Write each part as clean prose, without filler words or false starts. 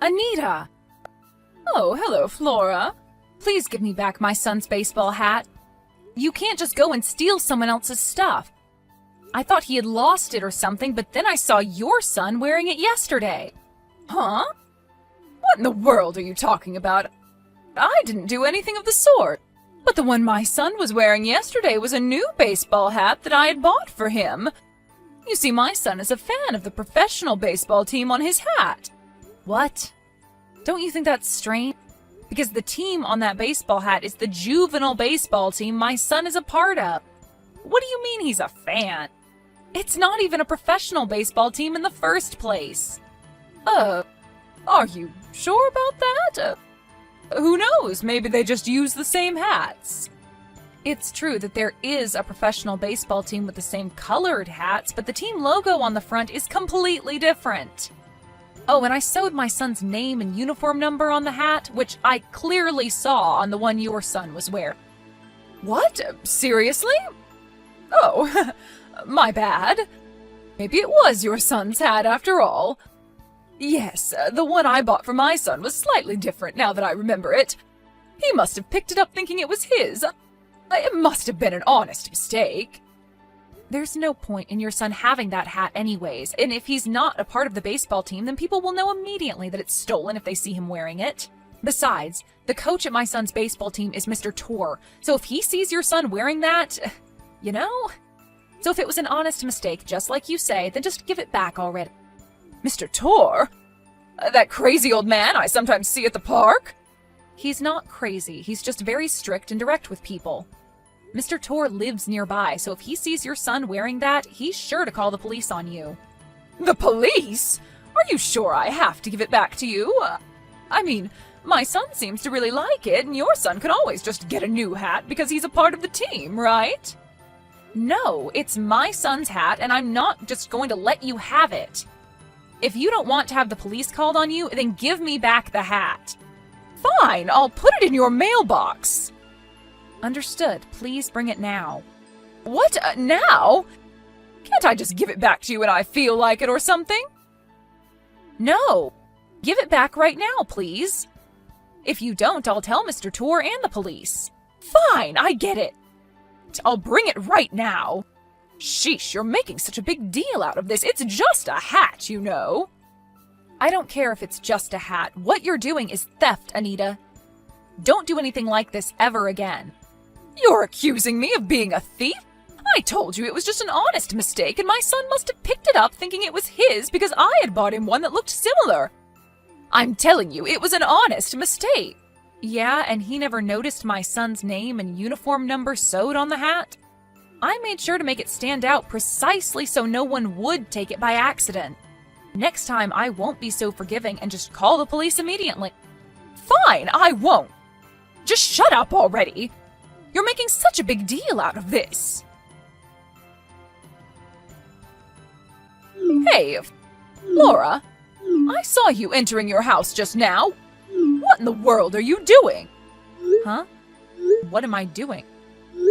Anita! Oh, hello, Flora. Please give me back my son's baseball hat. You can't just go and steal someone else's stuff. I thought he had lost it or something, but then I saw your son wearing it yesterday. Huh? What in the world are you talking about? I didn't do anything of the sort. But the one my son was wearing yesterday was a new baseball hat that I had bought for him. You see, my son is a fan of the professional baseball team on his hat. What? Don't you think that's strange? Because the team on that baseball hat is the juvenile baseball team my son is a part of. What do you mean he's a fan? It's not even a professional baseball team in the first place. Are you sure about that? Who knows? Maybe they just use the same hats. It's true that there is a professional baseball team with the same colored hats, but the team logo on the front is completely different. Oh, and I sewed my son's name and uniform number on the hat, which I clearly saw on the one your son was wearing. What? Seriously? Oh, my bad. Maybe it was your son's hat after all. Yes, the one I bought for my son was slightly different now that I remember it. He must have picked it up thinking it was his. It must have been an honest mistake. There's no point in your son having that hat anyways, and if he's not a part of the baseball team, then people will know immediately that it's stolen if they see him wearing it. Besides, the coach at my son's baseball team is Mr. Tor, so if he sees your son wearing that, you know? So if it was an honest mistake, just like you say, then just give it back already. Mr. Tor? That crazy old man I sometimes see at the park? He's not crazy, he's just very strict and direct with people. Mr. Tor lives nearby, so if he sees your son wearing that, he's sure to call the police on you. The police? Are you sure I have to give it back to you? I mean, my son seems to really like it, and your son can always just get a new hat because he's a part of the team, right? No, it's my son's hat, and I'm not just going to let you have it. If you don't want to have the police called on you, then give me back the hat. Fine, I'll put it in your mailbox. Understood. Please bring it now. What? Now? Can't I just give it back to you when I feel like it or something? No. Give it back right now, please. If you don't, I'll tell Mr. Tor and the police. Fine, I get it. I'll bring it right now. Sheesh, you're making such a big deal out of this. It's just a hat, you know. I don't care if it's just a hat. What you're doing is theft, Anita. Don't do anything like this ever again. You're accusing me of being a thief? I told you it was just an honest mistake, and my son must have picked it up thinking it was his because I had bought him one that looked similar. I'm telling you, it was an honest mistake. Yeah, and he never noticed my son's name and uniform number sewed on the hat? I made sure to make it stand out precisely so no one would take it by accident. Next time, I won't be so forgiving and just call the police immediately. Fine, I won't. Just shut up already. You're making such a big deal out of this. Hey, Laura, I saw you entering your house just now. What in the world are you doing? Huh? What am I doing?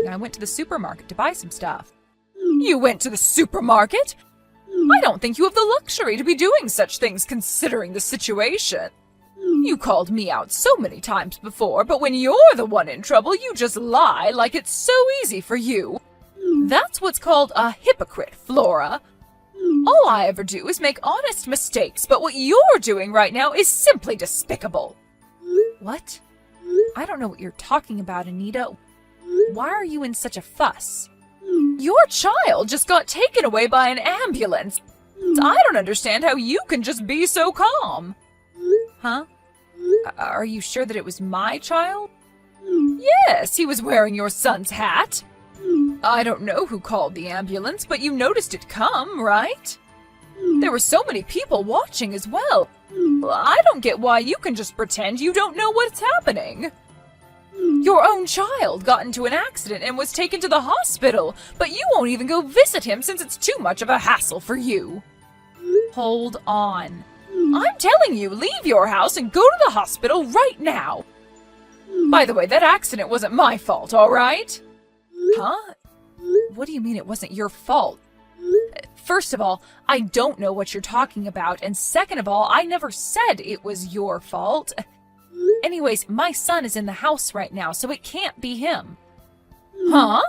I went to the supermarket to buy some stuff. You went to the supermarket? I don't think you have the luxury to be doing such things considering the situation. You called me out so many times before, but when you're the one in trouble, you just lie like it's so easy for you. That's what's called a hypocrite, Flora. All I ever do is make honest mistakes, but what you're doing right now is simply despicable. What? I don't know what you're talking about, Anita. Why are you in such a fuss? Your child just got taken away by an ambulance. I don't understand how you can just be so calm. Huh? Are you sure that it was my child? Yes, he was wearing your son's hat. I don't know who called the ambulance, but you noticed it come, right? There were so many people watching as well. I don't get why you can just pretend you don't know what's happening. Your own child got into an accident and was taken to the hospital, but you won't even go visit him since it's too much of a hassle for you. Hold on. I'm telling you, leave your house and go to the hospital right now. By the way, that accident wasn't my fault, all right? Huh? What do you mean it wasn't your fault? First of all, I don't know what you're talking about, and second of all, I never said it was your fault. Anyways, my son is in the house right now, so it can't be him. Huh?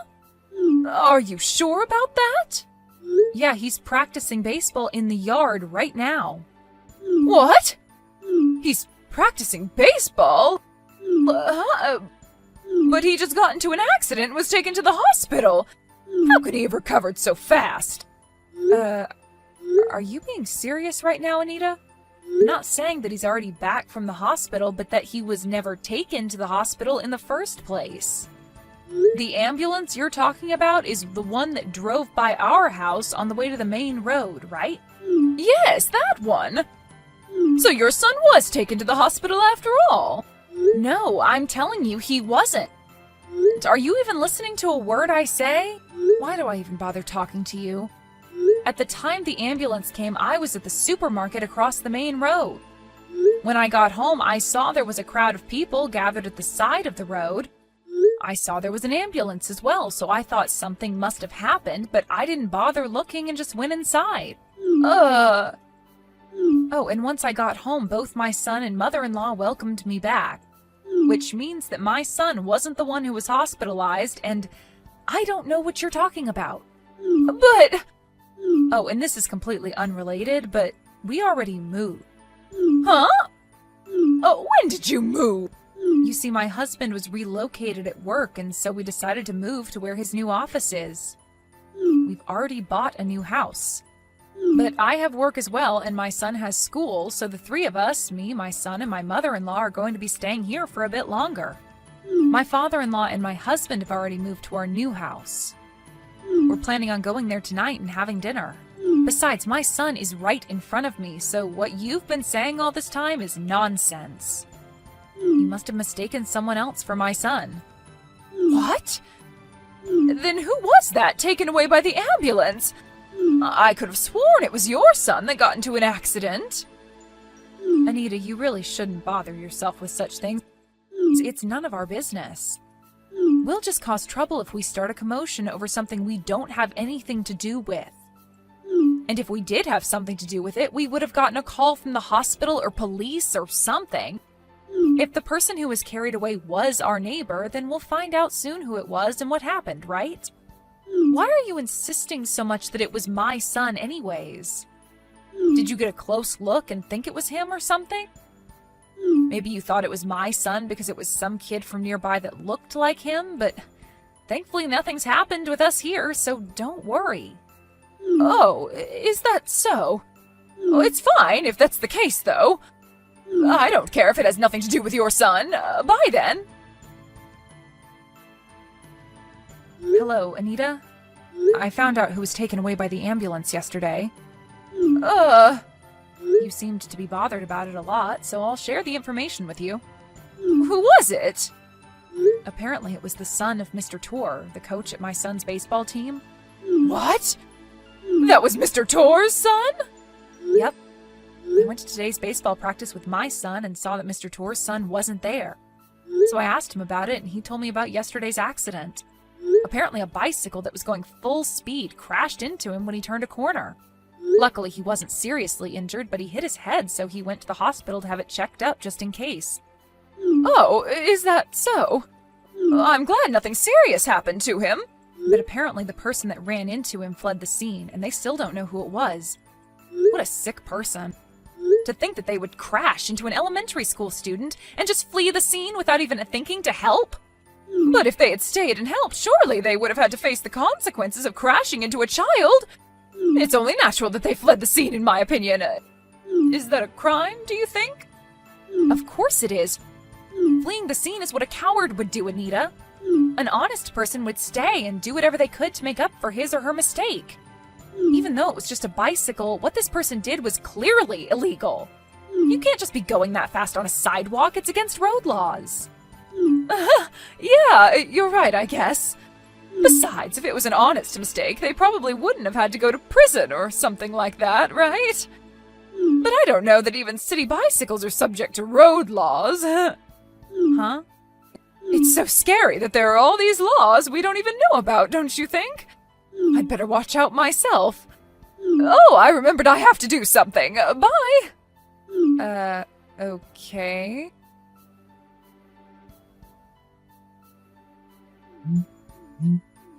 Are you sure about that? Yeah, he's practicing baseball in the yard right now. What? He's practicing baseball? But he just got into an accident and was taken to the hospital. How could he have recovered so fast? Are you being serious right now, Anita? I'm not saying that he's already back from the hospital, but that he was never taken to the hospital in the first place. The ambulance you're talking about is the one that drove by our house on the way to the main road, right? Yes, that one. So your son was taken to the hospital after all? No, I'm telling you, he wasn't. Are you even listening to a word I say? Why do I even bother talking to you? At the time the ambulance came, I was at the supermarket across the main road. When I got home, I saw there was a crowd of people gathered at the side of the road. I saw there was an ambulance as well, so I thought something must have happened, but I didn't bother looking and just went inside. Oh, and once I got home, both my son and mother-in-law welcomed me back, which means that my son wasn't the one who was hospitalized, and I don't know what you're talking about. But... Oh, and this is completely unrelated, but we already moved. Huh? Oh, when did you move? You see, my husband was relocated at work, and so we decided to move to where his new office is. We've already bought a new house. But I have work as well, and my son has school, so the three of us, me, my son, and my mother-in-law, are going to be staying here for a bit longer. My father-in-law and my husband have already moved to our new house. We're planning on going there tonight and having dinner. Besides, my son is right in front of me, so what you've been saying all this time is nonsense. You must have mistaken someone else for my son. What? Then who was that taken away by the ambulance? I could have sworn it was your son that got into an accident. Anita, you really shouldn't bother yourself with such things. It's none of our business. We'll just cause trouble if we start a commotion over something we don't have anything to do with. And if we did have something to do with it, we would have gotten a call from the hospital or police or something. If the person who was carried away was our neighbor, then we'll find out soon who it was and what happened, right? Why are you insisting so much that it was my son anyways? Did you get a close look and think it was him or something? Maybe you thought it was my son because it was some kid from nearby that looked like him, but thankfully nothing's happened with us here, so don't worry. Oh, is that so? Oh, it's fine if that's the case, though. I don't care if it has nothing to do with your son. Bye, then. Hello, Anita? I found out who was taken away by the ambulance yesterday. You seemed to be bothered about it a lot, so I'll share the information with you. Who was it? Apparently it was the son of Mr. Tor, the coach at my son's baseball team. What? That was Mr. Tor's son? Yep. I went to today's baseball practice with my son and saw that Mr. Tor's son wasn't there. So I asked him about it, and he told me about yesterday's accident. Apparently a bicycle that was going full speed crashed into him when he turned a corner. Luckily, he wasn't seriously injured, but he hit his head, so he went to the hospital to have it checked up just in case. Oh, is that so? I'm glad nothing serious happened to him. But apparently the person that ran into him fled the scene, and they still don't know who it was. What a sick person. To think that they would crash into an elementary school student and just flee the scene without even thinking to help. But if they had stayed and helped, surely they would have had to face the consequences of crashing into a child. It's only natural that they fled the scene, in my opinion. Is that a crime, do you think? Of course it is. Fleeing the scene is what a coward would do, Anita. An honest person would stay and do whatever they could to make up for his or her mistake. Even though it was just a bicycle, what this person did was clearly illegal. You can't just be going that fast on a sidewalk. It's against road laws. Yeah, you're right, I guess. Besides, if it was an honest mistake, they probably wouldn't have had to go to prison or something like that, right? But I don't know that even city bicycles are subject to road laws. Huh? It's so scary that there are all these laws we don't even know about, don't you think? I'd better watch out myself. Oh, I remembered I have to do something. Bye! Okay.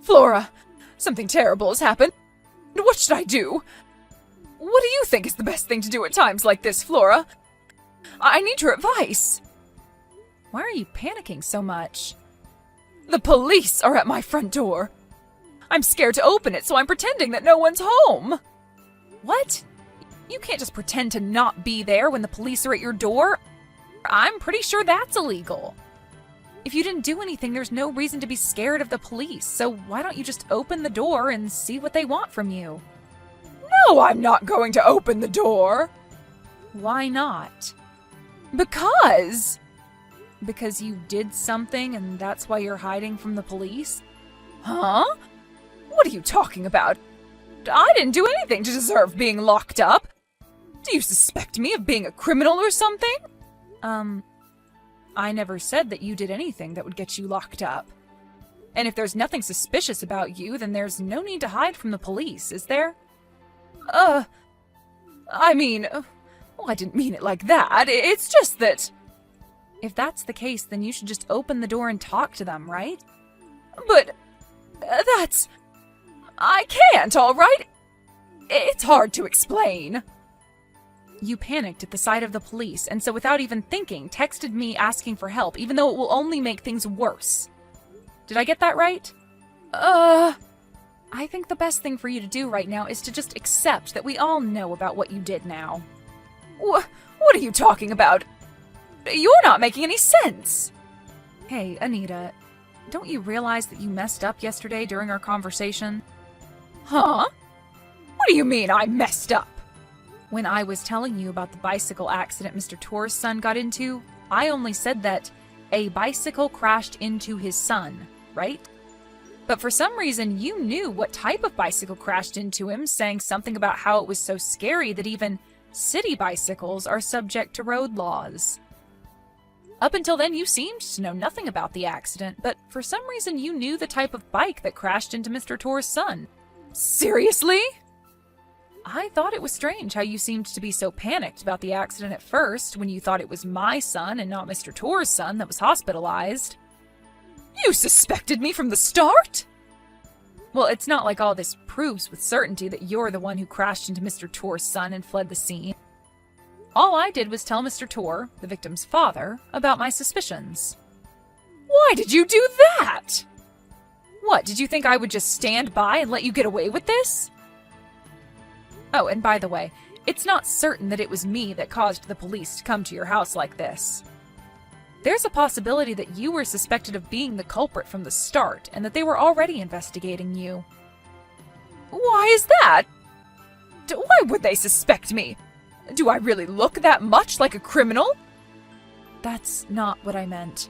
Flora, something terrible has happened. What should I do? What do you think is the best thing to do at times like this, Flora? I need your advice. Why are you panicking so much? The police are at my front door. I'm scared to open it, so I'm pretending that no one's home. What? You can't just pretend to not be there when the police are at your door. I'm pretty sure that's illegal. If you didn't do anything, there's no reason to be scared of the police, so why don't you just open the door and see what they want from you? No, I'm not going to open the door. Why not? Because you did something and that's why you're hiding from the police? Huh? What are you talking about? I didn't do anything to deserve being locked up. Do you suspect me of being a criminal or something? I never said that you did anything that would get you locked up. And if there's nothing suspicious about you, then there's no need to hide from the police, is there? I mean, I didn't mean it like that. It's just that... If that's the case, then you should just open the door and talk to them, right? But that's... I can't, all right? It's hard to explain. You panicked at the sight of the police, and so without even thinking, texted me asking for help, even though it will only make things worse. Did I get that right? I think the best thing for you to do right now is to just accept that we all know about what you did now. What are you talking about? You're not making any sense. Hey, Anita, don't you realize that you messed up yesterday during our conversation? Huh? What do you mean I messed up? When I was telling you about the bicycle accident Mr. Torr's son got into, I only said that a bicycle crashed into his son, right? But for some reason, you knew what type of bicycle crashed into him, saying something about how it was so scary that even city bicycles are subject to road laws. Up until then, you seemed to know nothing about the accident, but for some reason you knew the type of bike that crashed into Mr. Torr's son. Seriously? I thought it was strange how you seemed to be so panicked about the accident at first, when you thought it was my son and not Mr. Torr's son that was hospitalized. You suspected me from the start? Well, it's not like all this proves with certainty that you're the one who crashed into Mr. Torr's son and fled the scene. All I did was tell Mr. Torr, the victim's father, about my suspicions. Why did you do that? What, did you think I would just stand by and let you get away with this? Oh, and by the way, it's not certain that it was me that caused the police to come to your house like this. There's a possibility that you were suspected of being the culprit from the start, and that they were already investigating you. Why is that? Why would they suspect me? Do I really look that much like a criminal? That's not what I meant.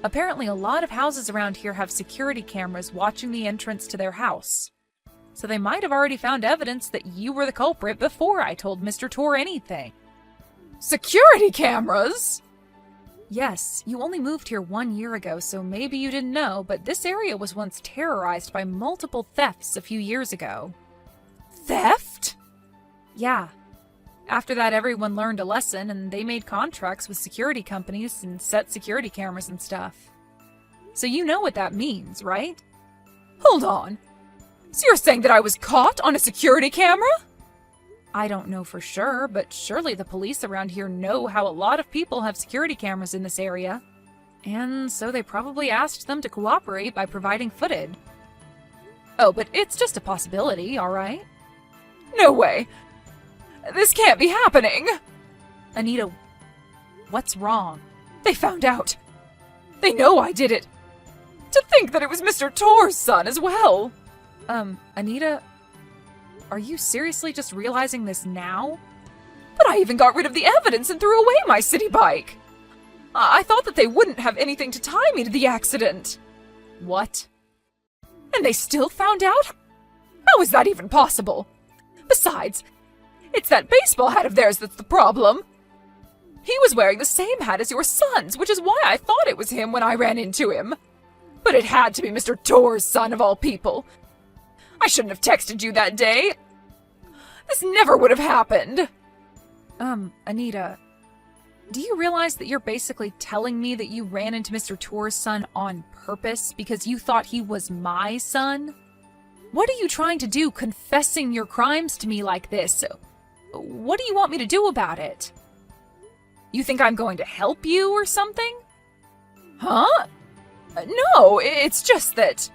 Apparently a lot of houses around here have security cameras watching the entrance to their house. So they might have already found evidence that you were the culprit before I told Mr. Torr anything. Security cameras? Yes, you only moved here 1 year ago, so maybe you didn't know, but this area was once terrorized by multiple thefts a few years ago. Theft? Yeah. After that, everyone learned a lesson, and they made contracts with security companies and set security cameras and stuff. So you know what that means, right? Hold on. So you're saying that I was caught on a security camera? I don't know for sure, but surely the police around here know how a lot of people have security cameras in this area. And so they probably asked them to cooperate by providing footage. Oh, but it's just a possibility, all right? No way! This can't be happening! Anita, what's wrong? They found out. They know I did it. To think that it was Mr. Torr's son as well. Anita, are you seriously just realizing this now? But I even got rid of the evidence and threw away my city bike. I thought that they wouldn't have anything to tie me to the accident. What? And they still found out? How is that even possible? Besides, it's that baseball hat of theirs that's the problem. He was wearing the same hat as your son's, which is why I thought it was him when I ran into him. But it had to be Mr. Torr's son of all people. I shouldn't have texted you that day. This never would have happened. Anita, do you realize that you're basically telling me that you ran into Mr. Torr's son on purpose because you thought he was my son? What are you trying to do confessing your crimes to me like this? What do you want me to do about it? You think I'm going to help you or something? Huh? No, it's just that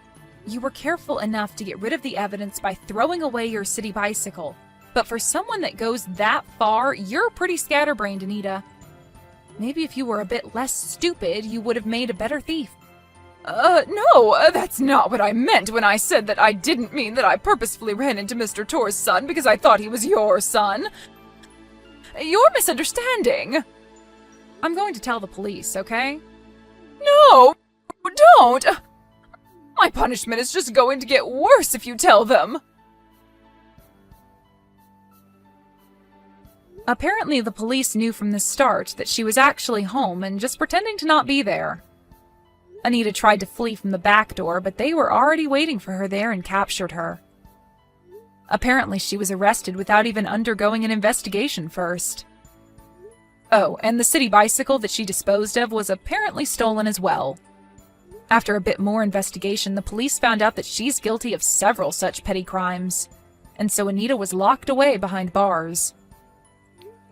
you were careful enough to get rid of the evidence by throwing away your city bicycle. But for someone that goes that far, you're pretty scatterbrained, Anita. Maybe if you were a bit less stupid, you would have made a better thief. No, that's not what I meant when I said that I didn't mean that I purposefully ran into Mr. Torr's son because I thought he was your son. You're misunderstanding. I'm going to tell the police, okay? No, don't! My punishment is just going to get worse if you tell them. Apparently, the police knew from the start that she was actually home and just pretending to not be there. Anita tried to flee from the back door, but they were already waiting for her there and captured her. Apparently, she was arrested without even undergoing an investigation first. Oh, and the city bicycle that she disposed of was apparently stolen as well. After a bit more investigation, the police found out that she's guilty of several such petty crimes, and so Anita was locked away behind bars.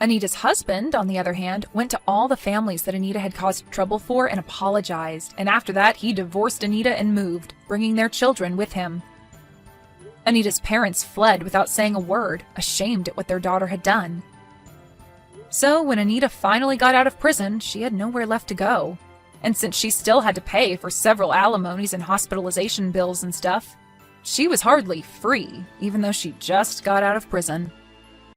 Anita's husband, on the other hand, went to all the families that Anita had caused trouble for and apologized, and after that he divorced Anita and moved, bringing their children with him. Anita's parents fled without saying a word, ashamed at what their daughter had done. So when Anita finally got out of prison, she had nowhere left to go. And since she still had to pay for several alimonies and hospitalization bills and stuff, she was hardly free, even though she just got out of prison.